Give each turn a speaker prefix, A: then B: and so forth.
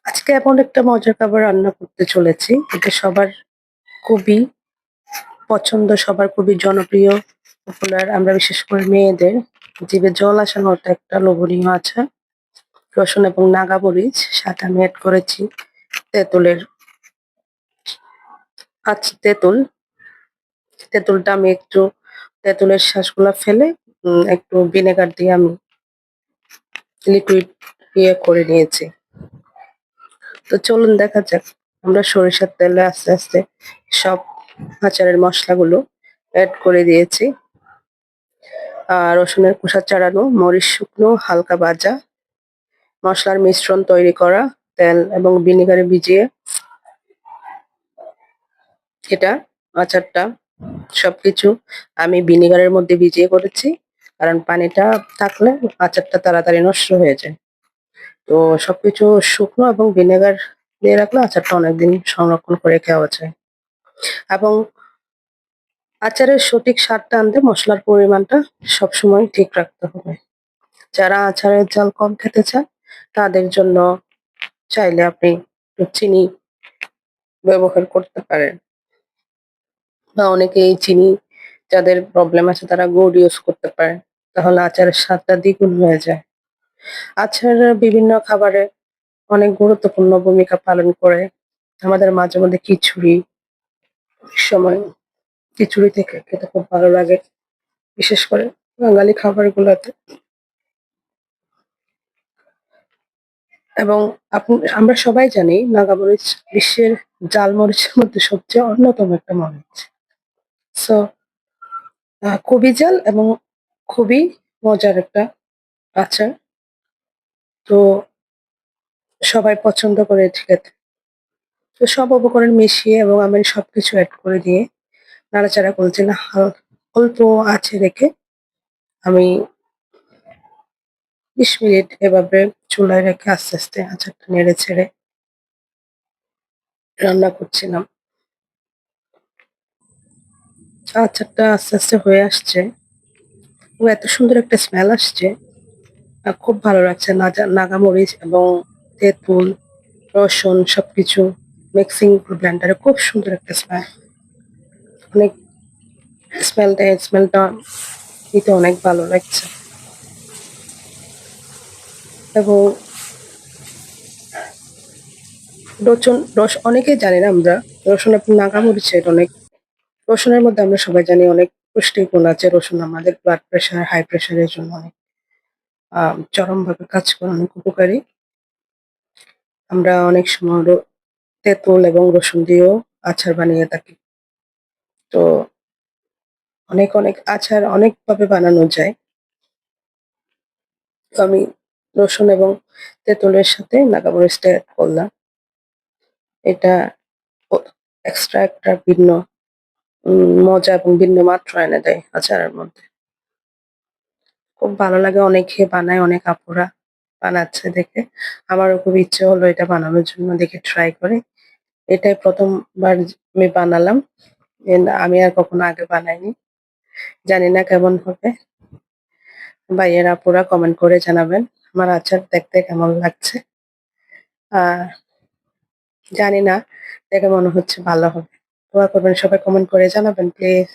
A: আজকে এমন একটা মজার খাবার রান্না করতে চলেছি। এটা সবার খুবই পছন্দ, সবার খুবই জনপ্রিয়, পপুলার। আমরা বিশেষ করে মেয়েদের জিভে জল আসার মতো একটা লোভনীয় আচার। রসুন এবং নাগা মরিচ, সাথে আমি এড করেছি তেঁতুলের তেঁতুল। তেঁতুলটা আমি একটু তেঁতুলের শাঁসগুলা ফেলে একটু ভিনেগার দিয়ে আমি লিকুইড করে নিয়েছি। তো চলুন দেখা যাক। আমরা সরিষার তেলে আস্তে আস্তে সব আচারের মশলাগুলো এড করে দিয়েছি। রসুনের খোসা ছাড়ানো, মরিচ শুকনো হালকা ভাজা, মশলার মিশ্রণ তৈরি করা, তেল এবং ভিনেগারে ভিজিয়ে এটা আচারটা সবকিছু আমি ভিনেগারের মধ্যে ভিজিয়ে করেছি। কারণ পানিটা থাকলে আচারটা তাড়াতাড়ি নষ্ট হয়ে যায়। তো সবকিছু শুকনো এবং ভিনেগার দিয়ে রাখলে আচারটা অনেকদিন সংরক্ষণ করে খাওয়া যায়। এবং আচারের সঠিক স্বাদটা আনতে মসলার পরিমাণটা সবসময় ঠিক রাখতে হবে। যারা আচারের ঝাল কম খেতে চায় তাদের জন্য চাইলে আপনি চিনি ব্যবহার করতে পারেন। বা অনেকে এই চিনি যাদের প্রবলেম আছে তারা গুড় ইউজ করতে পারে। তাহলে আচারের স্বাদটা দ্বিগুণ হয়ে যায়। আচার বিভিন্ন খাবারে অনেক গুরুত্বপূর্ণ ভূমিকা পালন করে। আমাদের মাঝে মধ্যে খিচুড়ি সময় খিচুড়ি থেকে খেতে খুব ভালো লাগে। বিশেষ করে বাঙালি খাবারগুলোতে। এবং আমরা সবাই জানি নাগা মরিচ বিশ্বের জাল মরিচের মধ্যে সবচেয়ে অন্যতম একটা মরিচ। সো খুবই জাল এবং খুবই মজার একটা আচার। তো সবাই পছন্দ করে এটি খেতে। তো সব উপকরণ মিশিয়ে এবং আমি সবকিছু এড করে দিয়ে নাড়াচাড়া করছি না অল্প আঁচে রেখে আমি ২০ মিনিট এভাবে চুলায় রেখে আস্তে আস্তে আচারটা নেড়ে ছেড়ে রান্না করছিলাম। আচারটা আস্তে আস্তে হয়ে আসছে ও এত সুন্দর একটা স্মেল আসছে। খুব ভালো লাগছে নাগা মরিচ এবং তেঁতুল, রসুন সবকিছু মিক্সিং ব্লেন্ডারে খুব সুন্দর একটা স্মেল। অনেক স্মেলটা নিতে অনেক ভালো লাগছে। এবং অনেকেই জানি না আমরা রসুন এবং নাগা মরিচের রসুনের মধ্যে আমরা সবাই জানি অনেক পুষ্টিগুণ আছে। রসুন আমাদের ব্লাড প্রেশার, হাই প্রেশারের জন্য অনেক চরমভাবে কাজ করে, অনেক উপকারী। আমরা অনেক সময় তেঁতুল এবং রসুন দিয়েও আচার বানিয়ে থাকি। তো অনেক আচার অনেকভাবে বানানো যায়। তো আমি রসুন এবং তেঁতুলের সাথে নাগা মরিচটা এড করলাম। এটা ও এক্সট্রা একটা ভিন্ন মজা এবং ভিন্ন মাত্রা এনে দেয় আচারের মধ্যে। খুব ভালো লাগে, অনেকে বানায়, অনেক আপুরা বানাচ্ছে দেখে। আমারও খুব ইচ্ছে হলো এটা বানানোর জন্য, দেখি ট্রাই করে। এটাই ১ম বার আমি বানালাম। আমি আর কখনো আগে বানাইনি। জানি না কেমন হবে। ভাইয়েরা আপুরা কমেন্ট করে জানাবেন আমার আচার দেখতে কেমন লাগছে। আ জানি না, দেখে মনে হচ্ছে ভালো হবে। দোয়া করবেন, সবাই কমেন্ট করে জানাবেন প্লিজ।